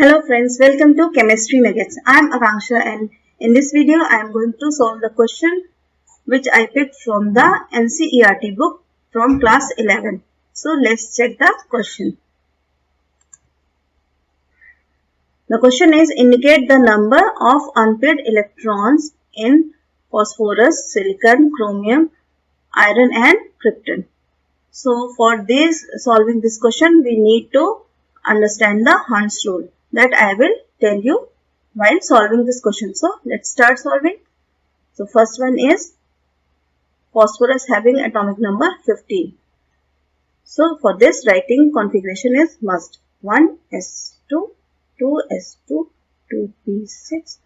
Hello friends, welcome to Chemistry Nuggets. I am Akanksha and in this video I am going to solve the question which I picked from the NCERT book from class 11. So let's check the question. The question is, indicate the number of unpaired electrons in phosphorus, silicon, chromium, iron and krypton. So for solving this question we need to understand the Hund's rule that I will tell you while solving this question. So let's start solving. So first one is phosphorus having atomic number 15. So for this writing configuration is must 1s2, 2s2, 2p6,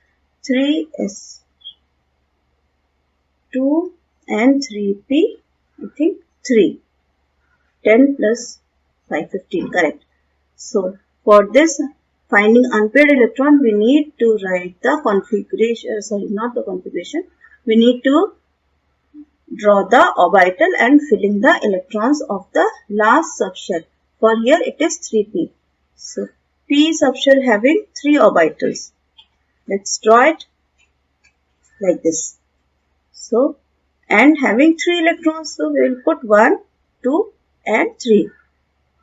3s2 and 3p, I think 3. 10 plus 5, 15, correct. So for this finding unpaired electron, we need to write the configuration, we need to draw the orbital and filling the electrons of the last subshell. For here it is 3p. So p subshell having 3 orbitals. Let's draw it like this. So and having 3 electrons, so we will put 1, 2 and 3.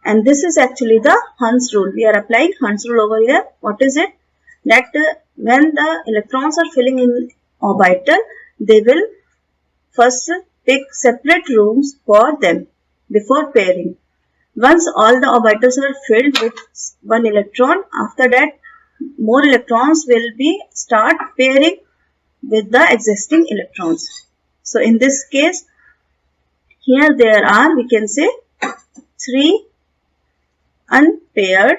And this is actually the Hund's rule. We are applying Hund's rule over here. What is it? That when the electrons are filling in orbital, they will first pick separate rooms for them before pairing. Once all the orbitals are filled with 1 electron, after that more electrons will start pairing with the existing electrons. So in this case, here there are, we can say, 3 unpaired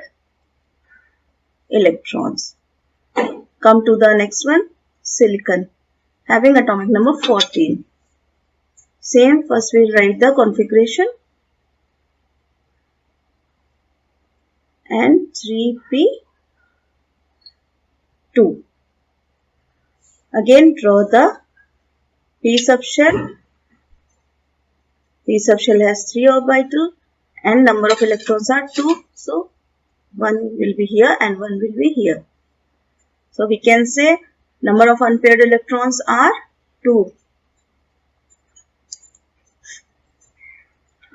electrons. Come to the next one, silicon having atomic number 14. Same, first we will write the configuration and 3p2. Again draw the p subshell. P subshell has 3 orbitals and number of electrons are 2. So 1 will be here and 1 will be here. So we can say number of unpaired electrons are 2.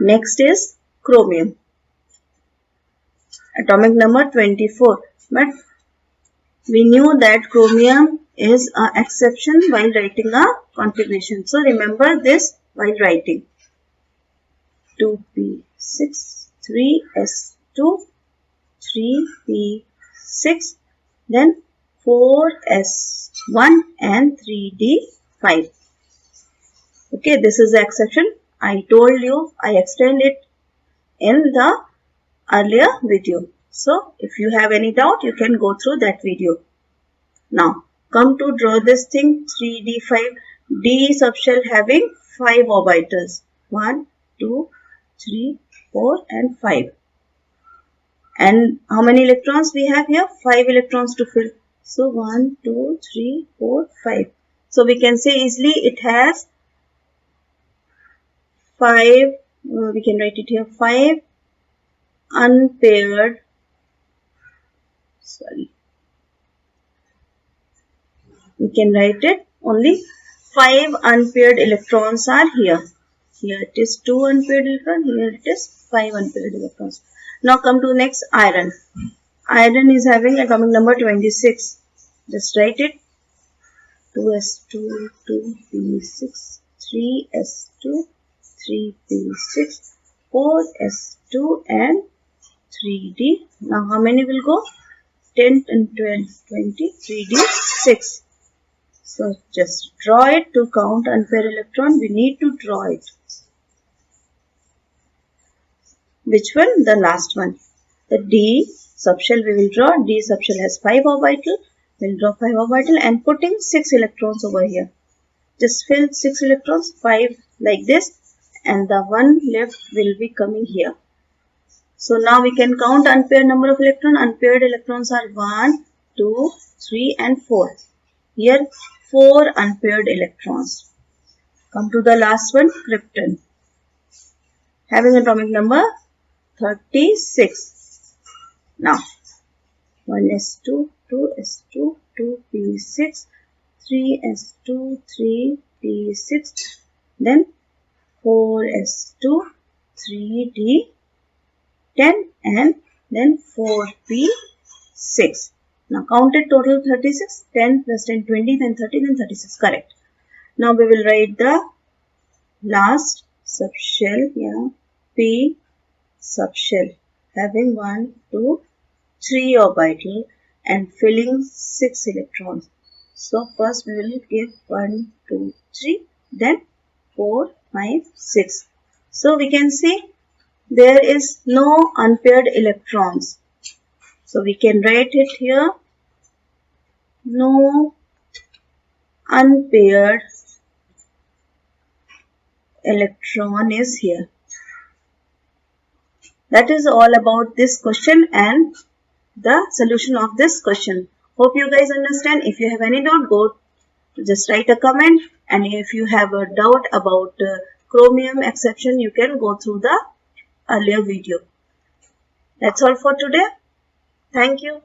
Next is chromium. Atomic number 24. But we knew that chromium is an exception while writing a configuration. So remember this while writing. 2p6, 3s2, 3p6, then 4s1 and 3d5. Okay, this is the exception. I told you, I explained it in the earlier video. So if you have any doubt, you can go through that video. Now come to draw this thing, 3d5, d subshell having 5 orbitals. 1, 2, 3, 4 and 5. And how many electrons we have here? 5 electrons to fill. So 1, 2, 3, 4, 5. So we can say easily it has 5, we can write it here, 5 unpaired, we can write it only 5 unpaired electrons are here. Here it is 2 unpaired electrons, here it is 5 unpaired electrons. Now come to next, iron. Iron is having atomic number 26. Just write it. 2s2, 2p6, 3s2, 3p6, 4s2 and 3d. Now how many will go? 10 and 12, 20, 3d6. So just draw it to count unpaired electron. We need to draw it. Which one? The last one. The D subshell we will draw. D subshell has 5 orbitals. We will draw 5 orbitals and putting 6 electrons over here. Just fill 6 electrons, 5 like this, and the one left will be coming here. So now we can count unpaired number of electrons. Unpaired electrons are 1, 2, 3 and 4. Here 4 unpaired electrons. Come to the last one, krypton. Having atomic number 36. Now 1 1s2, 2s2, 2p6, 3s2, 3p6, then 4s2, 3d10, and then 4p6. Now counted total 36, 10 plus 10, 20, then 30, then 36. Correct. Now we will write the last subshell, P subshell, having 1, 2, 3 orbital and filling 6 electrons. So first we will give 1, 2, 3, then 4, 5, 6. So we can see there is no unpaired electrons. So we can write it here, no unpaired electron is here. That is all about this question and the solution of this question. Hope you guys understand. If you have any doubt, go just write a comment, and if you have a doubt about chromium exception, you can go through the earlier video. That's all for today. Thank you.